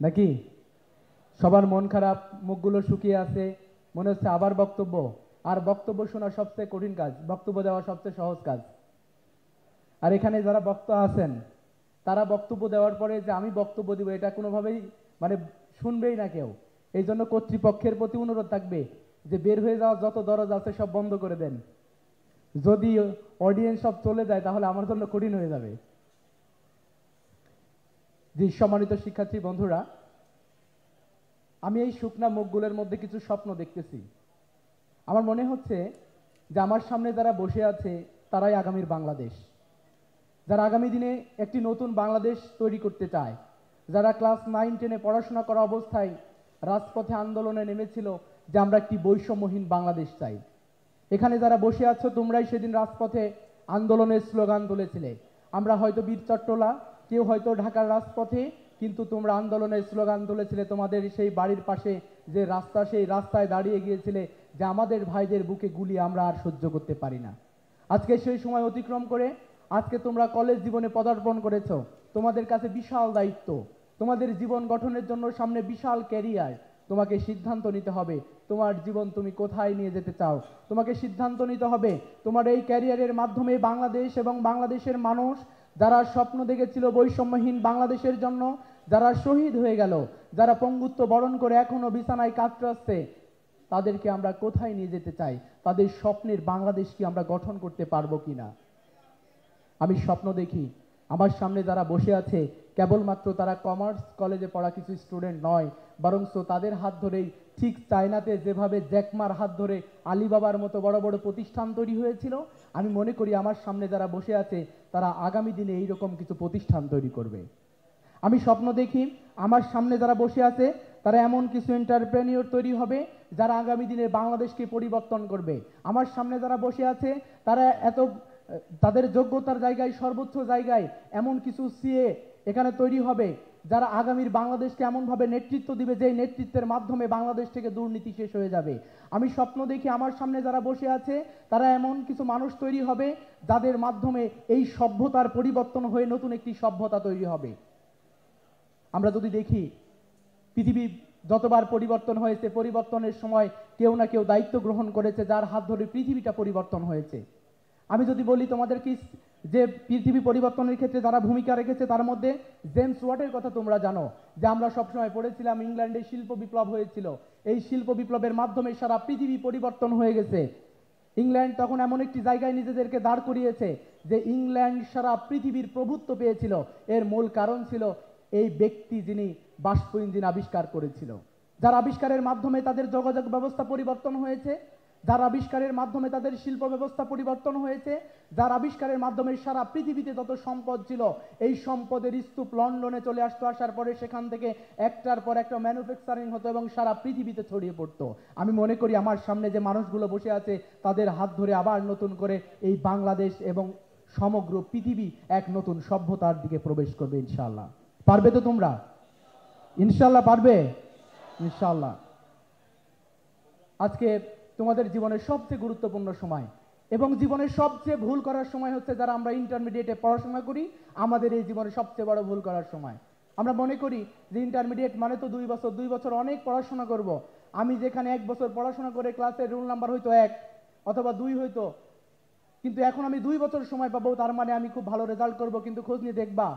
নাকি? সবার মন খারাপ, মুখগুলো শুকিয়ে আছে, মনে হচ্ছে আবার বক্তব্য। আর বক্তব্য শোনা সবচেয়ে কঠিন কাজ, বক্তব্য দেওয়া সবচেয়ে সহজ কাজ। আর এখানে যারা বক্তা আছেন, তারা বক্তব্য দেওয়ার পরে যে আমি বক্তব্য দিব, এটা কোনোভাবেই মানে শুনবেই না কেউ। এই জন্য কর্তৃপক্ষের প্রতি অনুরোধ থাকবে যে বের হয়ে যাওয়া যত দরজা আছে সব বন্ধ করে দেন। যদি অডিয়েন্স সব চলে যায় তাহলে আমার জন্য কঠিন হয়ে যাবে। যে সম্মানিত শিক্ষার্থী বন্ধুরা, আমি এই শুকনা মুখগুলোর মধ্যে কিছু স্বপ্ন দেখতেছি। আমার মনে হচ্ছে যে আমার সামনে যারা বসে আছে তারাই আগামীর বাংলাদেশ, যারা আগামী দিনে একটি নতুন বাংলাদেশ তৈরি করতে চায়, যারা ক্লাস 9-10-এ পড়াশোনা করা অবস্থায় রাজপথে আন্দোলনে নেমেছিল যে আমরা একটি বৈষম্যহীন বাংলাদেশ চাই। এখানে যারা বসে আছো তোমরাই সেদিন রাজপথে আন্দোলনের স্লোগান তুলেছিলে। আমরা হয়তো বীর চট্টলা, কেউ হয়তো ঢাকার রাজপথে, কিন্তু তোমরা আন্দোলনের স্লোগান তুলেছিলে তোমাদের সেই বাড়ির পাশে যে রাস্তা, সেই রাস্তায় দাঁড়িয়ে গিয়েছিলে যে আমাদের ভাইদের বুকে গুলি আমরা আর সহ্য করতে পারি না। আজকে সেই সময় অতিক্রম করে আজকে তোমরা কলেজ জীবনে পদার্পণ করেছো। তোমাদের কাছে বিশাল দায়িত্ব, তোমাদের জীবন গঠনের জন্য সামনে বিশাল ক্যারিয়ার। তোমাকে সিদ্ধান্ত নিতে হবে তোমার জীবন তুমি কোথায় নিয়ে যেতে চাও। তোমাকে সিদ্ধান্ত নিতে হবে তোমার এই ক্যারিয়ারের মাধ্যমে বাংলাদেশ এবং বাংলাদেশের মানুষ যারা স্বপ্ন দেখেছিল বৈষম্যহীন বাংলাদেশের জন্য, যারা শহীদ হয়ে গেল, যারা পঙ্গুত্ব বরণ করে এখনো বিছানায় কাতরাচ্ছে, তাদেরকে আমরা কোথায় নিয়ে যেতে চাই? তাদের স্বপ্নের বাংলাদেশ কি আমরা গঠন করতে পারবো কিনা? আমি স্বপ্ন দেখি আমার সামনে যারা বসে আছে কেবলমাত্র তারা কমার্স কলেজে পড়া কিছু স্টুডেন্ট নয়, বরং তাদের হাত ধরেই ঠিক চায়নাতে যেভাবে জ্যাকমার হাত ধরে আলিবাবার মতো বড় বড় প্রতিষ্ঠান তৈরি হয়েছিল, আমি মনে করি আমার সামনে যারা বসে আছে তারা আগামী দিনে এইরকম কিছু প্রতিষ্ঠান তৈরি করবে। আমি স্বপ্ন দেখি আমার সামনে যারা বসে আছে তারা এমন কিছু এন্টারপ্রেনিয়র তৈরি হবে যারা আগামী দিনে বাংলাদেশকে পরিবর্তন করবে। আমার সামনে যারা বসে আছে তারা তাদের যোগ্যতার জায়গায় সর্বোচ্চ জায়গায় এমন কিছু সিএ এখানে তৈরি হবে যারা আগামীর বাংলাদেশকে এমনভাবে নেতৃত্ব দিবে যেই নেতৃত্বের মাধ্যমে বাংলাদেশ থেকে দুর্নীতি শেষ হয়ে যাবে। আমি স্বপ্ন দেখি আমার সামনে যারা বসে আছে তারা এমন কিছু মানুষ তৈরি হবে যাদের মাধ্যমে এই সভ্যতার পরিবর্তন হয়ে নতুন একটি সভ্যতা তৈরি হবে। আমরা যদি দেখি পৃথিবী যতবার পরিবর্তন হয়েছে, পরিবর্তনের সময় কেউ না কেউ দায়িত্ব গ্রহণ করেছে যার হাত ধরে পৃথিবীটা পরিবর্তন হয়েছে। আমি যদি বলি তোমাদেরকে যে পৃথিবী পরিবর্তনের ক্ষেত্রে যারা ভূমিকা রেখেছে তার মধ্যে জেমস ওয়াটের কথা তোমরা জানো, যে আমরা সবসময় পড়েছিলাম ইংল্যান্ডে শিল্প বিপ্লব হয়েছিল। এই শিল্প বিপ্লবের মাধ্যমে সারা পৃথিবী পরিবর্তন হয়ে গেছে। ইংল্যান্ড তখন এমন একটি জায়গায় নিজেদেরকে দাঁড় করিয়েছে যে ইংল্যান্ড সারা পৃথিবীর প্রভুত্ব পেয়েছিল। এর মূল কারণ ছিল এই ব্যক্তি যিনি বাষ্প ইঞ্জিন আবিষ্কার করেছিল, যার আবিষ্কারের মাধ্যমে তাদের যোগাযোগ ব্যবস্থা পরিবর্তন হয়েছে, যার আবিষ্কারের মাধ্যমে তাদের শিল্প ব্যবস্থা পরিবর্তন হয়েছে, যার আবিষ্কারের মাধ্যমে সারা পৃথিবীতে যত সম্পদ ছিল এই সম্পদের স্তূপ লন্ডনে চলে আসতো, আসার পরে সেখান থেকে একটার পর একটা ম্যানুফ্যাকচারিং হতো এবং সারা পৃথিবীতে ছড়িয়ে পড়তো। আমি মনে করি আমার সামনে যে মানুষগুলো বসে আছে তাদের হাত ধরে আবার নতুন করে এই বাংলাদেশ এবং সমগ্র পৃথিবী এক নতুন সভ্যতার দিকে প্রবেশ করবে ইনশাআল্লাহ। পারবে তো তোমরা? ইনশাআল্লাহ পারবে? ইনশাআল্লাহ। আজকে তোমাদের জীবনের সবচেয়ে গুরুত্বপূর্ণ সময় এবং জীবনের সবচেয়ে ভুল করার সময় হচ্ছে যারা আমরা ইন্টারমিডিয়েটে পড়াশোনা করি, আমাদের এই জীবনে সবচেয়ে বড় ভুল করার সময়। আমরা মনে করি যে ইন্টারমিডিয়েট মানে তো 2 বছর, 2 বছর অনেক পড়াশোনা করব। আমি যেখানে 1 বছর পড়াশোনা করে ক্লাসের রোল নাম্বার হয়তো 1 অথবা 2 হইতো, কিন্তু এখন আমি 2 বছর সময় পাবো, তার মানে আমি খুব ভালো রেজাল্ট করব। কিন্তু খোঁজ নিয়ে দেখবা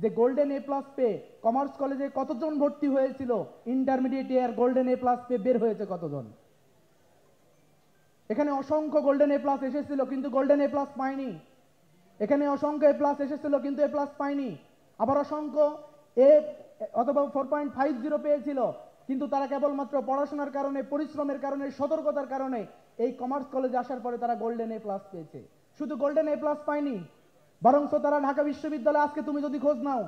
যে গোল্ডেন এ প্লাস পেয়ে কমার্স কলেজে কতজন ভর্তি হয়েছিল, ইন্টারমিডিয়েটে আর গোল্ডেন এ প্লাস পেয়ে বের হয়েছে কতজন? এখানে অসংখ্য গোল্ডেন এ প্লাস এসেছিল কিন্তু গোল্ডেন এ প্লাস পায়নি। এখানে অসংখ্য এ প্লাস এসেছিল কিন্তু এ প্লাস পায়নি। আবার অসংখ্য এ অথবা 4.50 পেয়েছিল, কিন্তু তারা কেবলমাত্র পড়াশোনার কারণে, পরিশ্রমের কারণে, সতর্কতার কারণে এই কমার্স কলেজে আসার পরে তারা গোল্ডেন এ প্লাস পেয়েছে। শুধু গোল্ডেন এ প্লাস পায়নি, বরং তারা ঢাকা বিশ্ববিদ্যালয়ে, আজকে তুমি যদি খোঁজ নাও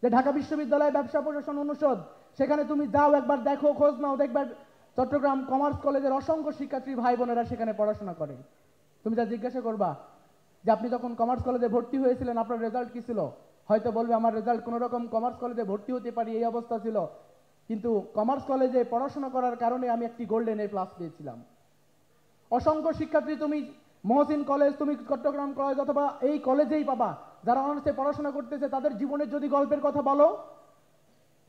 যে ঢাকা বিশ্ববিদ্যালয়ে ব্যবসা প্রশাসন অনুষদ, সেখানে তুমি যাও একবার দেখো, খোঁজ নাও, দেখবার চট্টগ্রাম কমার্স কলেজের অসংখ্য শিক্ষার্থী ভাই বোনেরা সেখানে পড়াশোনা করে। তুমি যা জিজ্ঞাসা করবা যে আপনি যখন কমার্স কলেজে ভর্তি হয়েছিলেন আপনার রেজাল্ট কি ছিল, হয়তো বলবে আমার রেজাল্ট কোনো রকম, কমার্স কলেজে ভর্তি হতে পারি এই অবস্থা ছিল, কিন্তু কমার্স কলেজে পড়াশোনা করার কারণে আমি একটি গোল্ডেন এ প্লাস পেয়েছিলাম। অসংখ্য শিক্ষার্থী তুমি মহসিন কলেজ, তুমি চট্টগ্রাম কলেজ অথবা এই কলেজেই পাবা যারা অনার্সে পড়াশোনা করতেছে, তাদের জীবনের যদি গল্পের কথা বলো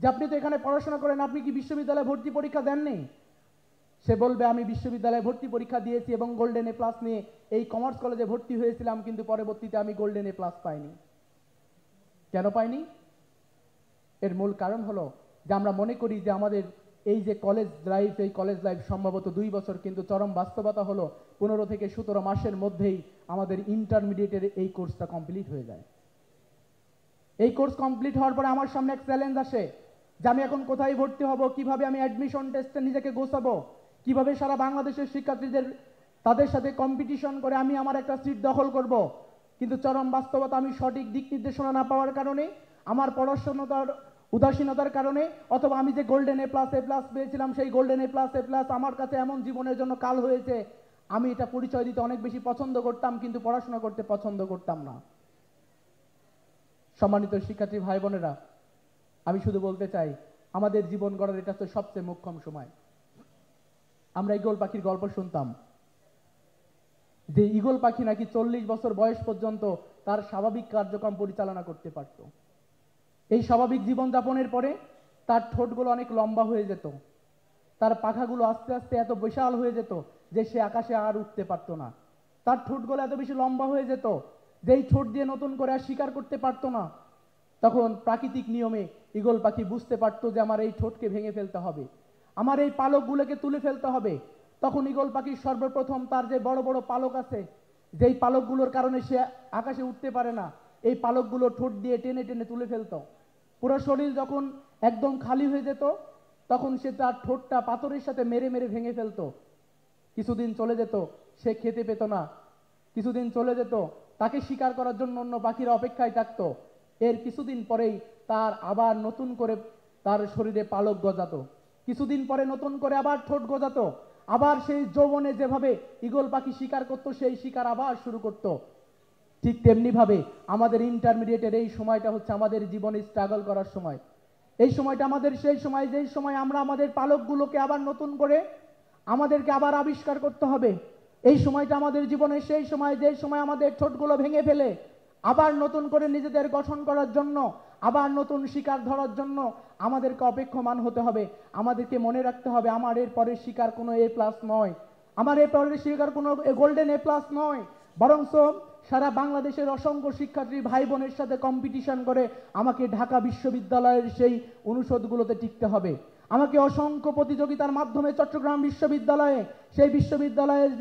যে আপনি তো এখানে পড়াশোনা করেন, আপনি কি বিশ্ববিদ্যালয়ে ভর্তি পরীক্ষা দেননি? সে বলবে আমি বিশ্ববিদ্যালয়ে ভর্তি পরীক্ষা দিয়েছি এবং গোল্ডেন এ প্লাস নিয়ে এই কমার্স কলেজে ভর্তি হয়েছিলাম, কিন্তু পরবর্তীতে আমি গোল্ডেন এ প্লাস পাইনি। কেন পাইনি? এর মূল কারণ হলো যে আমরা মনে করি যে আমাদের এই যে কলেজ লাইফ, এই কলেজ লাইফ সম্ভবত 2 বছর, কিন্তু চরম বাস্তবতা হলো 15 থেকে 17 মাসের মধ্যেই আমাদের ইন্টারমিডিয়েটের এই কোর্সটা কমপ্লিট হয়ে যায়। এই কোর্স কমপ্লিট হওয়ার পরে আমার সামনে এক চ্যালেঞ্জ আসে যে আমি এখন কোথায় ভর্তি হব, কিভাবে আমি অ্যাডমিশন টেস্টে নিজেকে গোছাবো, কিভাবে সারা বাংলাদেশের শিক্ষার্থীদের তাদের সাথে কম্পিটিশন করে আমি আমার একটা সিট দখল করব। কিন্তু চরম বাস্তবতা, আমি সঠিক দিক নির্দেশনা না পাওয়ার কারণে, আমার পড়াশোনার উদাসীনতার কারণে, অথবা আমি যে গোল্ডেন এ প্লাস পেয়েছিলাম, সেই গোল্ডেন এ প্লাস আমার কাছে এমন জীবনের জন্য কাল হয়েছে, আমি এটা পরিচয় দিতে অনেক বেশি পছন্দ করতাম, কিন্তু পড়াশোনা করতে পছন্দ করতাম না। সম্মানিত শিক্ষার্থী ভাই বোনেরা, আমি শুধু বলতে চাই, আমাদের জীবন গড়ার এটা তো সবচেয়ে মোক্ষম সময়। আমরা ঈগল পাখির গল্প শুনতাম যে ঈগল পাখি নাকি 40 বছর বয়স পর্যন্ত তার স্বাভাবিক কার্যক্রম পরিচালনা করতে পারত। এই স্বাভাবিক জীবনযাপনের পরে তার ঠোঁটগুলো অনেক লম্বা হয়ে যেত, তার পাখাগুলো আস্তে আস্তে এত বিশাল হয়ে যেত যে সে আকাশে আর উঠতে পারত না। তার ঠোঁটগুলো এত বেশি লম্বা হয়ে যেত যে এই ঠোঁট দিয়ে নতুন করে আর শিকার করতে পারত না। তখন প্রাকৃতিক নিয়মে ঈগল পাখি বুঝতে পারতো যে আমার এই ঠোঁটকে ভেঙে ফেলতে হবে, আমার এই পালকগুলোকে তুলে ফেলতে হবে। তখন ঈগল পাখি সর্বপ্রথম তার যে বড় বড় পালক আছে, যেই পালকগুলোর কারণে সে আকাশে উঠতে পারে না, এই পালকগুলো ঠোঁট দিয়ে টেনে টেনে তুলে ফেলতো। পুরো শরীর যখন একদম খালি হয়ে যেত, তখন সে তার ঠোঁটটা পাথরের সাথে মেরে মেরে ভেঙে ফেলতো। কিছুদিন চলে যেত, সে খেতে পেত না। কিছুদিন চলে যেত, তাকে শিকার করার জন্য অন্য পাখিরা অপেক্ষায় থাকতো। এর কিছুদিন পরেই তার আবার নতুন করে তার শরীরে পালক গজাতো। কিছুদিন পরে নতুন করে আবার ঠোঁট গজাতো। আবার সেই যৌবনে যেভাবে ঈগল পাখি শিকার করত, সেই শিকার আবার শুরু করত। ঠিক তেমনি ভাবে আমাদের ইন্টারমিডিয়েটের এই সময়টা হচ্ছে আমাদের জীবনে স্ট্রাগল করার সময়। এই সময়টা আমাদের সেই সময়, যেই সময় আমরা আমাদের পালকগুলোকে আবার নতুন করে আমাদেরকে আবার আবিষ্কার করতে হবে। এই সময়টা আমাদের জীবনে সেই সময়, যেই সময় আমাদের ঠোঁটগুলো ভেঙে ফেলে আবার নতুন করে নিজেদের গঠন করার জন্য, আবার নতুন শিকার ধরার জন্য আমাদেরকে অপেক্ষমান হতে হবে। আমাদেরকে মনে রাখতে হবে, আমার এর পরের শিকার কোনো এ প্লাস নয়, আমার এর পরের শিকার কোনো গোল্ডেন এ প্লাস নয়, বরঞ্চ সারা বাংলাদেশের অসংখ্য শিক্ষার্থী ভাই বোনের সাথে কম্পিটিশন করে আমাকে ঢাকা বিশ্ববিদ্যালয়ের সেই অনুষদগুলোতে টিকতে হবে। আমাকে অসংখ্য প্রতিযোগিতার মাধ্যমে চট্টগ্রাম বিশ্ববিদ্যালয়ে, সেই বিশ্ববিদ্যালয়ের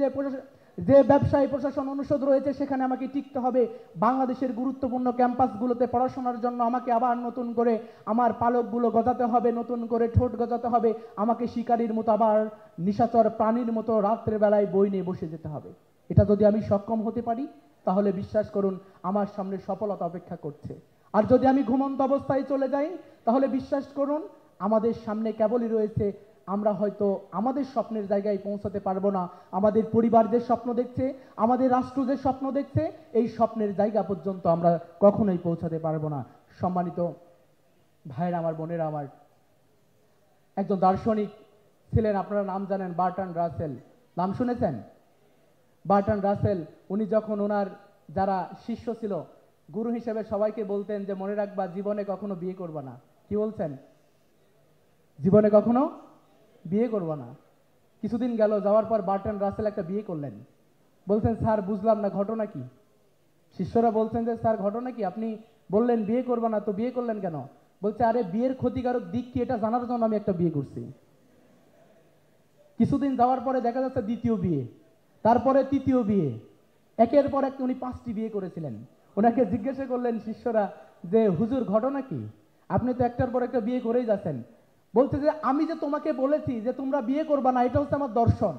যে ব্যবসায়ী প্রশাসন অনুষদ রয়েছে, সেখানে আমাকে টিকতে হবে। বাংলাদেশের গুরুত্বপূর্ণ ক্যাম্পাসগুলোতে পড়াশোনার জন্য আমাকে আবার নতুন করে আমার পালকগুলো গজাতে হবে, নতুন করে ঠোঁট গজাতে হবে। আমাকে শিকারীর মতো আবার নিশাচর প্রাণীর মতো রাত্রের বেলায় বই নিয়ে বসে যেতে হবে। এটা যদি আমি সক্ষম হতে পারি, তাহলে বিশ্বাস করুন আমার সামনে সফলতা অপেক্ষা করছে। আর যদি আমি ঘুমন্ত অবস্থায় চলে যাই, তাহলে বিশ্বাস করুন আমাদের সামনে কেবলই রয়েছে, আমরা হয়তো আমাদের স্বপ্নের জায়গায় পৌঁছাতে পারবো না। আমাদের পরিবার যে স্বপ্ন দেখছে, আমাদের রাষ্ট্র যে স্বপ্ন দেখছে, এই স্বপ্নের জায়গা পর্যন্ত আমরা কখনোই পৌঁছাতে পারবো না। সম্মানিত ভাইরা আমার, বোনেরা আমার, একজন দার্শনিক ছিলেন, আপনারা নাম জানেন, বার্ট্রান্ড রাসেল। নাম শুনেছেন? বার্ট্রান্ড রাসেল, উনি যখন ওনার যারা শিষ্য ছিল, গুরু হিসেবে সবাইকে বলতেন যে মনে রাখবা, জীবনে কখনো বিয়ে করবা না। কি বলছেন? জীবনে কখনো বিয়ে করবো না। কিছুদিন গেল, যাওয়ার পর বার্ট্রান্ড রাসেল একটা বিয়ে করলেন। বলছেন, স্যার বুঝলাম না, ঘটনা কি? শিষ্যরা বলছেন যে স্যার ঘটনা কি, আপনি বললেন বিয়ে করবো না, তো বিয়ে করলেন কেন? বলছে, আরে বিয়ের ক্ষতিকারক দিক কি এটা জানার জন্য আমি একটা বিয়ে করছি। কিছুদিন যাওয়ার পরে দেখা যাচ্ছে দ্বিতীয় বিয়ে, তারপরে তৃতীয় বিয়ে, একের পর এক উনি 5টি বিয়ে করেছিলেন। ওনাকে জিজ্ঞাসা করলেন শিষ্যরা যে হুজুর ঘটনা কি, আপনি তো একটার পর একটা বিয়ে করেই যাচ্ছেন। বলছে যে আমি যে তোমাকে বলেছি যে তোমরা বিয়ে করবা না, এটা হচ্ছে আমার দর্শন,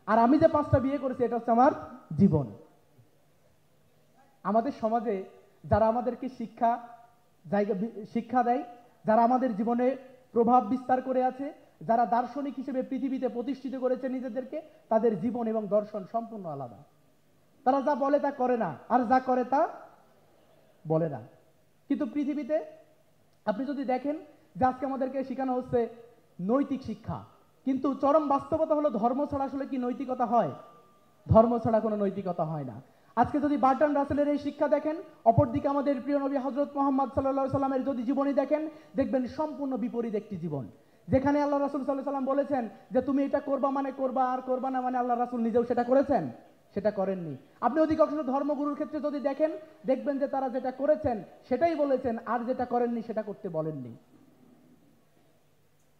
আর আমি যে 5টা বিয়ে করেছি এটা হচ্ছে আমার জীবন। আমাদের সমাজে যারা আমাদেরকে শিক্ষা দেয়, যারা আমাদের জীবনে প্রভাব বিস্তার করে আছে, যারা দার্শনিক হিসেবে পৃথিবীতে প্রতিষ্ঠিত করেছে নিজেদেরকে, তাদের জীবন এবং দর্শন সম্পূর্ণ আলাদা। তারা যা বলে তা করে না, আর যা করে তা বলে না। কিন্তু পৃথিবীতে আপনি যদি দেখেন যে আজকে আমাদেরকে শেখানো হচ্ছে নৈতিক শিক্ষা, কিন্তু চরম বাস্তবতা হলো ধর্ম ছাড়া আসলে কি নৈতিকতা হয়? ধর্ম ছাড়া কোনো নৈতিকতা হয় না। আজকে যদি বার্টন রাসেলের এই শিক্ষা দেখেন, অপরদিকে আমাদের প্রিয় নবী হযরত মুহাম্মদ সাল্লাল্লাহু আলাইহি সাল্লামের যদি জীবনী দেখেন, দেখবেন সম্পূর্ণ বিপরীত একটি জীবন। যেখানে আল্লাহ রাসূল সাল্লাল্লাহু আলাইহি সাল্লাম বলেছেন যে তুমি এটা করবা মানে করবা, আর করবা না মানে আল্লাহ রাসূল নিজেও সেটা করেছেন, সেটা করেননি। আপনি অধিকাংশ ধর্মগুরুর ক্ষেত্রে যদি দেখেন, দেখবেন যে তারা যেটা করেছেন সেটাই বলেছেন, আর যেটা করেননি সেটা করতে বলেননি।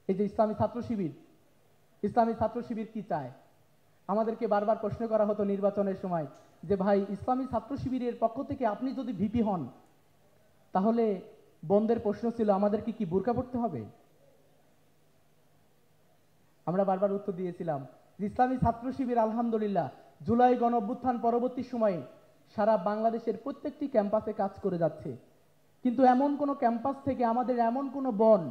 এই যে ইসলামী ছাত্র শিবির কি চায়? আমাদেরকে বারবার প্রশ্ন করা হতো নির্বাচনের সময় যে ভাই, ইসলামী ছাত্র শিবিরের পক্ষ থেকে আপনি যদি ভিপি হন, তাহলে বন্ধের প্রশ্ন ছিল আমাদেরকে কি বোরকা পড়তে হবে? আমরা বারবার উত্তর দিয়েছিলাম যে ইসলামী ছাত্র শিবির আলহামদুলিল্লাহ জুলাই গণ অভ্যুত্থান পরবর্তী সময়ে সারা বাংলাদেশের প্রত্যেকটি ক্যাম্পাসে কাজ করে যাচ্ছে। কিন্তু এমন কোনো ক্যাম্পাস থেকে আমাদের এমন কোনো বোন,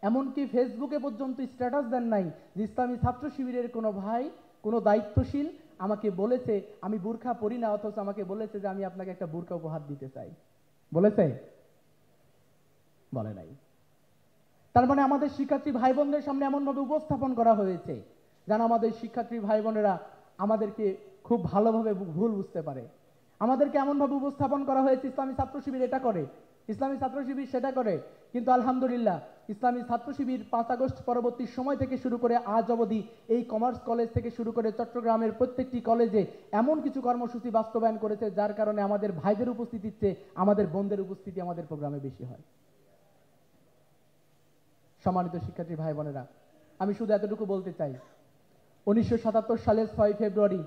এমনকি ফেসবুকে পর্যন্ত স্ট্যাটাস দেন নাই যে ইসলামী ছাত্র শিবিরের কোনো ভাই, কোনো দায়িত্বশীল আমাকে বলেছে আমি বোরকা পরি না, অথচ আমাকে বলেছে যে আমি আপনাকে একটা বোরকা উপহার দিতে চাই। বলেছে? বলে নাই। তার মানে আমাদের শিক্ষার্থী ভাই বোনদের সামনে এমনভাবে উপস্থাপন করা হয়েছে যেন আমাদের শিক্ষার্থী ভাই বোনেরা আমাদেরকে খুব ভালোভাবে ভুল বুঝতে পারে। আমাদেরকে এমনভাবে উপস্থাপন করা হয়েছে ইসলামী ছাত্র শিবির এটা করে, ইসলামী ছাত্র শিবির সেটা করে। কিন্তু আলহামদুলিল্লাহ ইসলামী ছাত্র শিবির 5 আগস্ট পরবর্তী সময় থেকে শুরু করে আজ অবধি এই কমার্স কলেজ থেকে শুরু করে চট্টগ্রামের প্রত্যেকটি কলেজে এমন কিছু কর্মসূচি বাস্তবায়ন করেছে যার কারণে আমাদের ভাইদের উপস্থিতির চেয়ে আমাদের বোনদের উপস্থিতি আমাদের প্রোগ্রামে বেশি হয়। সম্মানিত শিক্ষার্থী ভাই বোনেরা, আমি শুধু এতটুকু বলতে চাই, 1977 সালের 6 ফেব্রুয়ারি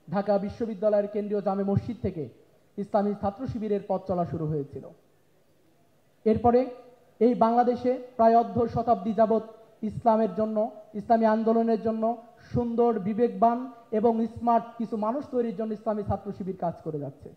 ঢাকা বিশ্ববিদ্যালয়ের কেন্দ্রীয় জামে মসজিদ থেকে ইসলামী ছাত্র শিবিরের পথ চলা শুরু হয়েছিল। এরপরে এই বাংলাদেশে প্রায় অর্ধ শতাব্দী যাবৎ ইসলামের জন্য, ইসলামী আন্দোলনের জন্য সুন্দর, বিবেকবান এবং স্মার্ট কিছু মানুষ তৈরির জন্য ইসলামী ছাত্র শিবির কাজ করে যাচ্ছে।